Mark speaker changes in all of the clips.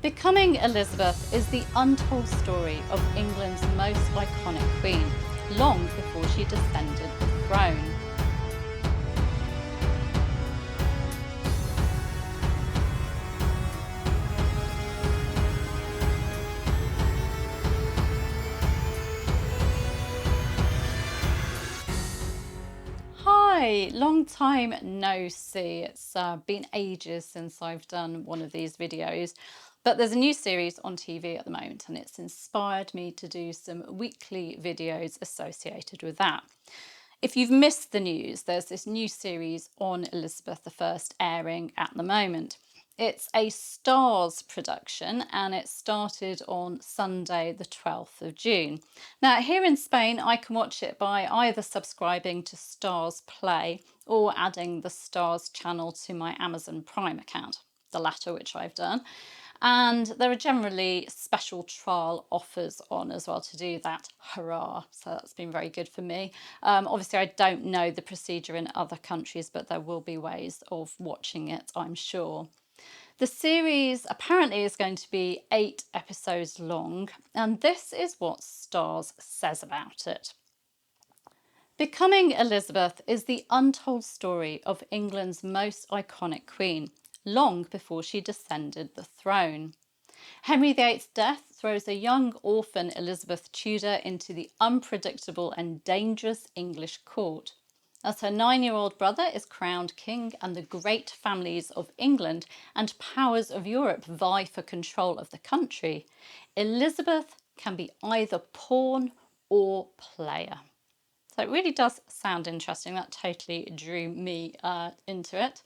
Speaker 1: Becoming Elizabeth is the untold story of England's most iconic queen, long before she descended the throne. Hi, long time no see. It's been ages since I've done one of these videos, but there's a new series on TV at the moment and it's inspired me to do some weekly videos associated with that. If you've missed the news, there's this new series on Elizabeth I airing at the moment. It's a Starz production and it started on Sunday the 12th of June. Now here in Spain I can watch it by either subscribing to Starz Play or adding the Starz channel to my Amazon Prime account, the latter which I've done. And there are generally special trial offers on as well to do that. Hurrah! So that's been very good for me. Obviously, I don't know the procedure in other countries, but there will be ways of watching it, I'm sure. The series apparently is going to be 8 episodes long, and this is what Starz says about it. Becoming Elizabeth is the untold story of England's most iconic queen, long before she descended the throne. Henry VIII's death throws a young orphan Elizabeth Tudor into the unpredictable and dangerous English court. As her 9-year-old brother is crowned king and the great families of England and powers of Europe vie for control of the country, Elizabeth can be either pawn or player. So it really does sound interesting. That totally drew me into it.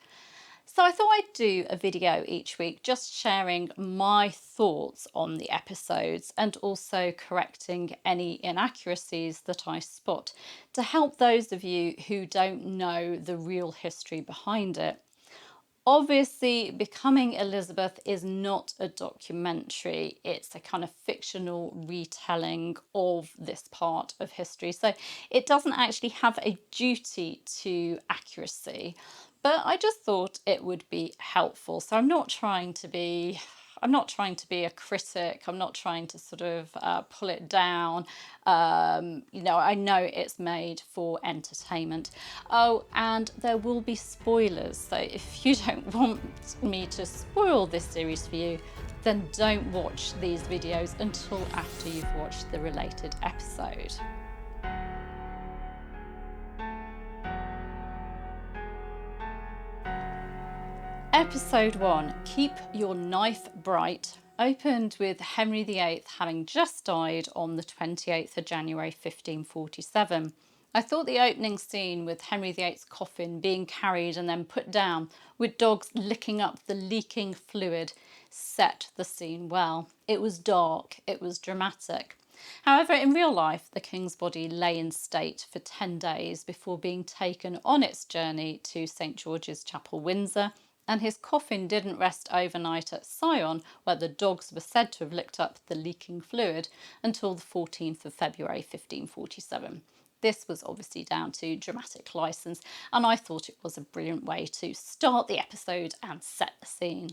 Speaker 1: So I thought I'd do a video each week just sharing my thoughts on the episodes and also correcting any inaccuracies that I spot to help those of you who don't know the real history behind it. Obviously, Becoming Elizabeth is not a documentary. It's a kind of fictional retelling of this part of history. So it doesn't actually have a duty to accuracy, but I just thought it would be helpful. So I'm not trying to be a critic. I'm not trying to sort of pull it down. I know it's made for entertainment. Oh, and there will be spoilers. So if you don't want me to spoil this series for you, then don't watch these videos until after you've watched the related episode. Episode 1, Keep Your Knife Bright, opened with Henry VIII having just died on the 28th of January 1547. I thought the opening scene with Henry VIII's coffin being carried and then put down with dogs licking up the leaking fluid set the scene well. It was dark, it was dramatic. However, in real life, the king's body lay in state for 10 days before being taken on its journey to St George's Chapel, Windsor, and his coffin didn't rest overnight at Sion, where the dogs were said to have licked up the leaking fluid, until the 14th of February 1547. This was obviously down to dramatic licence, and I thought it was a brilliant way to start the episode and set the scene.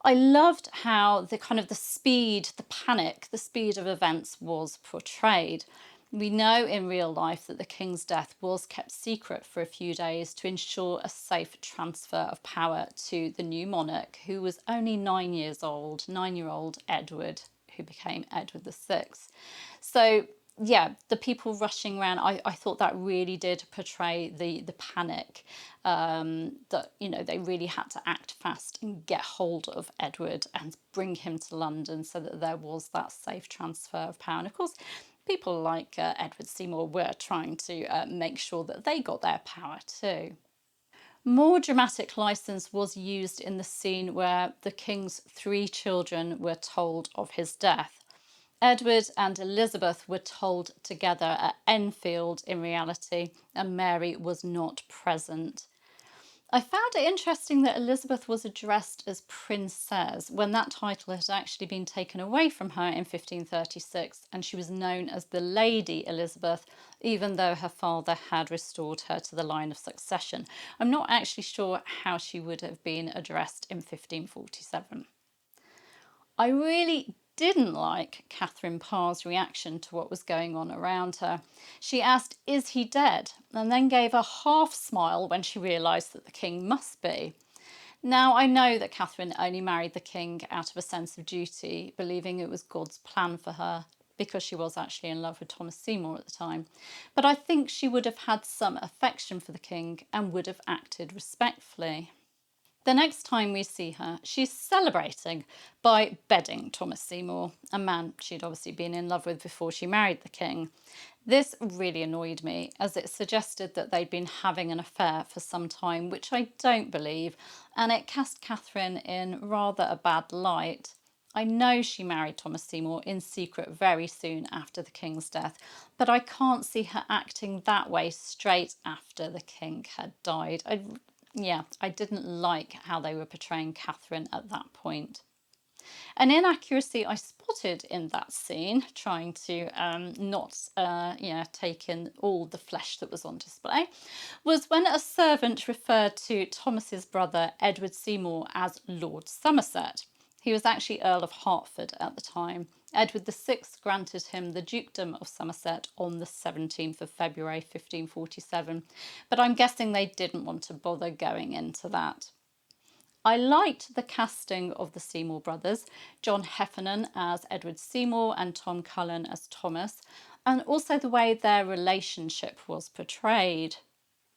Speaker 1: I loved how the speed, the panic, the speed of events was portrayed. We know in real life that the king's death was kept secret for a few days to ensure a safe transfer of power to the new monarch, who was only 9 years old, 9-year-old Edward, who became Edward VI. So yeah, the people rushing around, I thought that really did portray the panic, that, they really had to act fast and get hold of Edward and bring him to London so that there was that safe transfer of power. And of course, people like Edward Seymour were trying to make sure that they got their power too. More dramatic licence was used in the scene where the king's 3 children were told of his death. Edward and Elizabeth were told together at Enfield in reality, and Mary was not present. I found it interesting that Elizabeth was addressed as Princess when that title had actually been taken away from her in 1536, and she was known as the Lady Elizabeth, even though her father had restored her to the line of succession. I'm not actually sure how she would have been addressed in 1547. I really didn't like Catherine Parr's reaction to what was going on around her. She asked, "Is he dead?" and then gave a half smile when she realised that the king must be. Now, I know that Catherine only married the king out of a sense of duty, believing it was God's plan for her, because she was actually in love with Thomas Seymour at the time. But I think she would have had some affection for the king and would have acted respectfully. The next time we see her, she's celebrating by bedding Thomas Seymour, a man she'd obviously been in love with before she married the king. This really annoyed me, as it suggested that they'd been having an affair for some time, which I don't believe, and it cast Catherine in rather a bad light. I know she married Thomas Seymour in secret very soon after the king's death, but I can't see her acting that way straight after the king had died. I didn't like how they were portraying Catherine at that point. An inaccuracy I spotted in that scene, trying to not take in all the flesh that was on display, was when a servant referred to Thomas's brother Edward Seymour as Lord Somerset. He was actually Earl of Hertford at the time. Edward VI granted him the dukedom of Somerset on the 17th of February 1547, but I'm guessing they didn't want to bother going into that. I liked the casting of the Seymour brothers, John Heffernan as Edward Seymour and Tom Cullen as Thomas, and also the way their relationship was portrayed.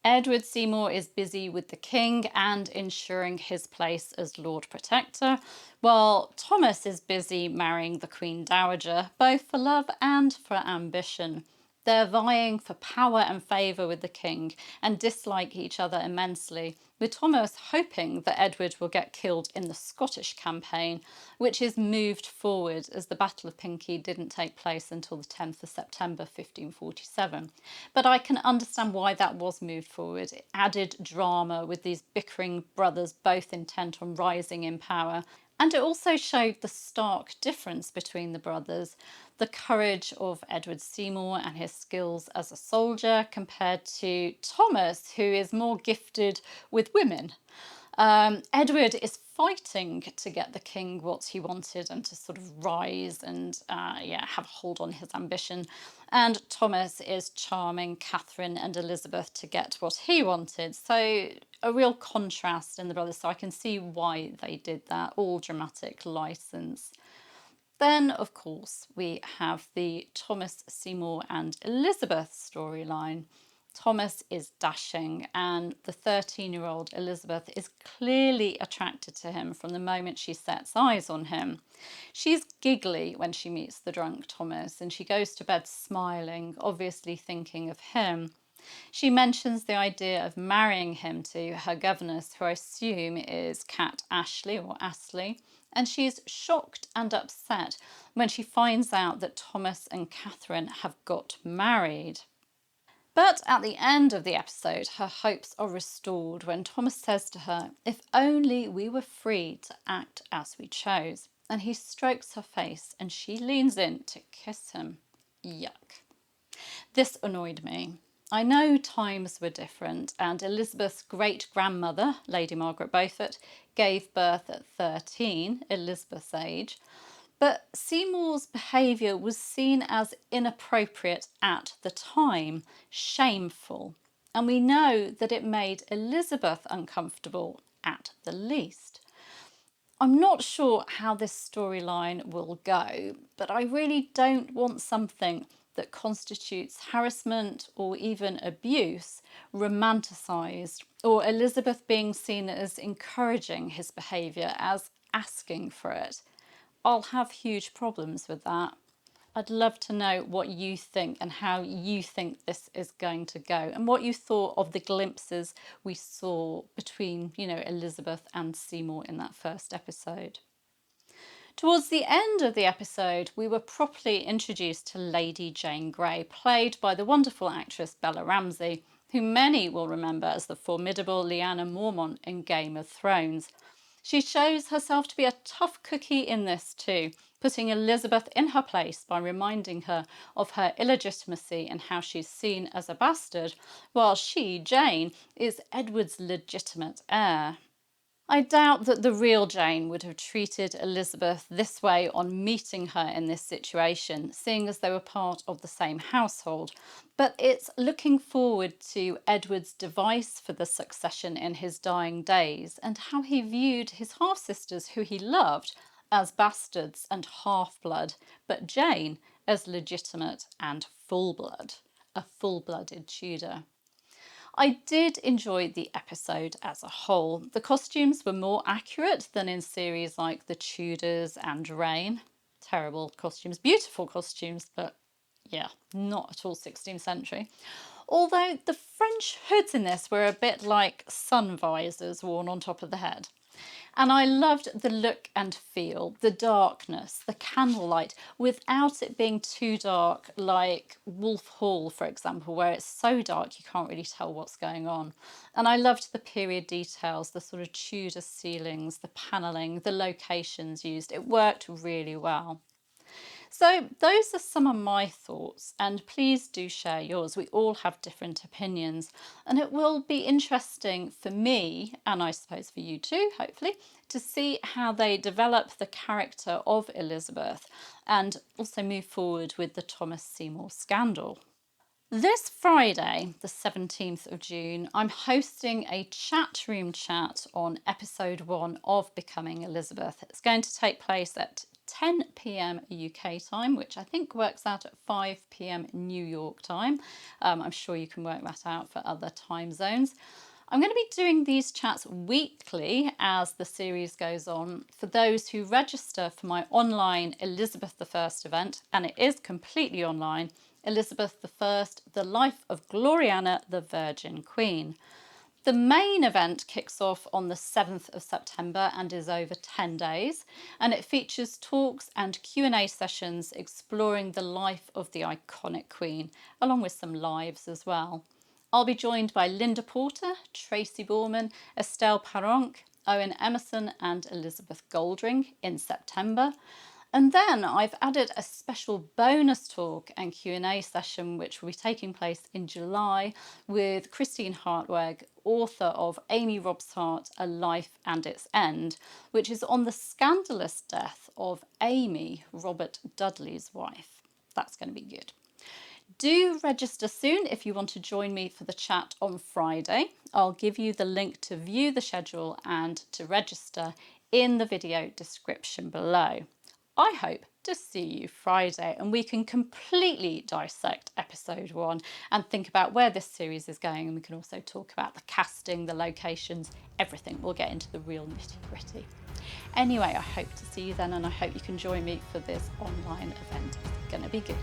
Speaker 1: Edward Seymour is busy with the king and ensuring his place as Lord Protector, while Thomas is busy marrying the Queen Dowager, both for love and for ambition. They're vying for power and favour with the king and dislike each other immensely, with Thomas hoping that Edward will get killed in the Scottish campaign, which is moved forward as the Battle of Pinkie didn't take place until the 10th of September 1547. But I can understand why that was moved forward. It added drama with these bickering brothers, both intent on rising in power. And it also showed the stark difference between the brothers, the courage of Edward Seymour and his skills as a soldier compared to Thomas, who is more gifted with women. Edward is fighting to get the king what he wanted and to sort of rise and have a hold on his ambition. And Thomas is charming Catherine and Elizabeth to get what he wanted. So a real contrast in the brothers. So I can see why they did that, all dramatic license. Then, of course, we have the Thomas Seymour and Elizabeth storyline. Thomas is dashing, and the 13-year-old Elizabeth is clearly attracted to him from the moment she sets eyes on him. She's giggly when she meets the drunk Thomas, and she goes to bed smiling, obviously thinking of him. She mentions the idea of marrying him to her governess, who I assume is Cat Ashley or Astley, and she's shocked and upset when she finds out that Thomas and Catherine have got married. But at the end of the episode, her hopes are restored when Thomas says to her, "If only we were free to act as we chose." And he strokes her face and she leans in to kiss him. Yuck. This annoyed me. I know times were different, and Elizabeth's great-grandmother, Lady Margaret Beaufort, gave birth at 13, Elizabeth's age, but Seymour's behaviour was seen as inappropriate at the time, shameful, and we know that it made Elizabeth uncomfortable at the least. I'm not sure how this storyline will go, but I really don't want something that constitutes harassment or even abuse romanticised, or Elizabeth being seen as encouraging his behaviour, as asking for it. I'll have huge problems with that. I'd love to know what you think and how you think this is going to go, and what you thought of the glimpses we saw between, Elizabeth and Seymour in that first episode. Towards the end of the episode, we were properly introduced to Lady Jane Grey, played by the wonderful actress Bella Ramsey, who many will remember as the formidable Lyanna Mormont in Game of Thrones. She shows herself to be a tough cookie in this too, putting Elizabeth in her place by reminding her of her illegitimacy and how she's seen as a bastard, while she, Jane, is Edward's legitimate heir. I doubt that the real Jane would have treated Elizabeth this way on meeting her in this situation, seeing as they were part of the same household. But it's looking forward to Edward's device for the succession in his dying days and how he viewed his half-sisters, who he loved, as bastards and half-blood, but Jane as legitimate and full-blood, a full-blooded Tudor. I did enjoy the episode as a whole. The costumes were more accurate than in series like The Tudors and Reign. Terrible costumes, beautiful costumes, but yeah, not at all 16th century. Although the French hoods in this were a bit like sun visors worn on top of the head. And I loved the look and feel, the darkness, the candlelight, without it being too dark, like Wolf Hall, for example, where it's so dark you can't really tell what's going on. And I loved the period details, the sort of Tudor ceilings, the panelling, the locations used. It worked really well. So those are some of my thoughts, and please do share yours. We all have different opinions, and it will be interesting for me, and I suppose for you too, hopefully, to see how they develop the character of Elizabeth and also move forward with the Thomas Seymour scandal. This Friday, the 17th of June, I'm hosting a chat room chat on episode 1 of Becoming Elizabeth. It's going to take place at 10 p.m. UK time, which I think works out at 5 p.m. New York time. I'm sure you can work that out for other time zones. I'm going to be doing these chats weekly as the series goes on for those who register for my online Elizabeth I event, and it is completely online. Elizabeth I, The Life of Gloriana, the Virgin Queen. The main event kicks off on the 7th of September and is over 10 days, and it features talks and Q&A sessions exploring the life of the iconic Queen, along with some lives as well. I'll be joined by Linda Porter, Tracy Borman, Estelle Paronk, Owen Emerson and Elizabeth Goldring in September. And then I've added a special bonus talk and Q&A session which will be taking place in July with Christine Hartweg, author of Amy Rob's Heart, A Life and Its End, which is on the scandalous death of Amy, Robert Dudley's wife. That's going to be good. Do register soon if you want to join me for the chat on Friday. I'll give you the link to view the schedule and to register in the video description below. I hope to see you Friday and we can completely dissect episode 1 and think about where this series is going, and we can also talk about the casting, the locations, everything. We'll get into the real nitty-gritty. Anyway, I hope to see you then, and I hope you can join me for this online event. It's going to be good.